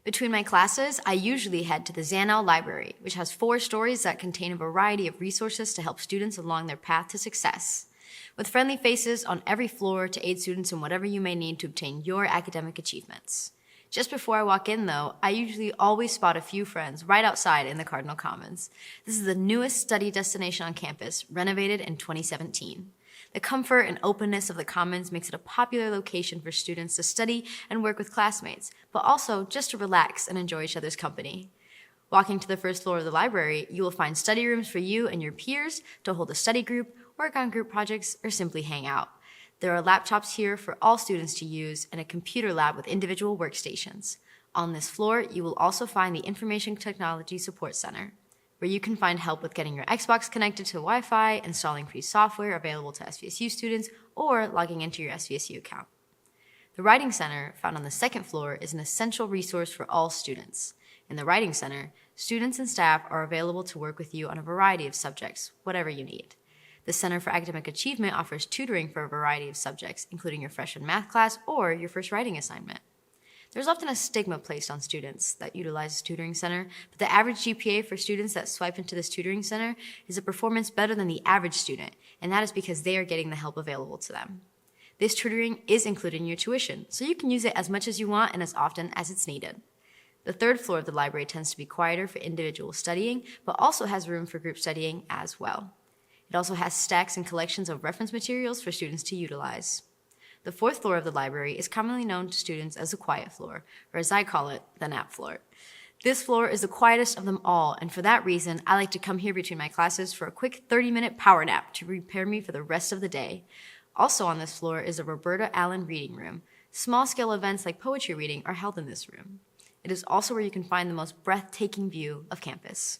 Between my classes, I usually head to the Zanel Library, which has 4 stories that contain a variety of resources to help students along their path to success. With friendly faces on every floor to aid students in whatever you may need to obtain your academic achievements. Just before I walk in, though, I usually always spot a few friends right outside in the Cardinal Commons. This is the newest study destination on campus, renovated in 2017. The comfort and openness of the Commons makes it a popular location for students to study and work with classmates, but also just to relax and enjoy each other's company. Walking to the first floor of the library, you will find study rooms for you and your peers to hold a study group, work on group projects, or simply hang out. There are laptops here for all students to use and a computer lab with individual workstations. On this floor, you will also find the Information Technology Support Center, where you can find help with getting your Xbox connected to Wi-Fi, installing free software available to SVSU students, or logging into your SVSU account. The Writing Center, found on the second floor, is an essential resource for all students. In the Writing Center, students and staff are available to work with you on a variety of subjects, whatever you need. The Center for Academic Achievement offers tutoring for a variety of subjects, including your freshman math class or your first writing assignment. There's often a stigma placed on students that utilize this tutoring center, but the average GPA for students that swipe into this tutoring center is a performance better than the average student, and that is because they are getting the help available to them. This tutoring is included in your tuition, so you can use it as much as you want and as often as it's needed. The third floor of the library tends to be quieter for individual studying, but also has room for group studying as well. It also has stacks and collections of reference materials for students to utilize. The fourth floor of the library is commonly known to students as the quiet floor, or as I call it, the nap floor. This floor is the quietest of them all, and for that reason, I like to come here between my classes for a quick 30-minute power nap to prepare me for the rest of the day. Also on this floor is a Roberta Allen reading room. Small-scale events like poetry reading are held in this room. It is also where you can find the most breathtaking view of campus.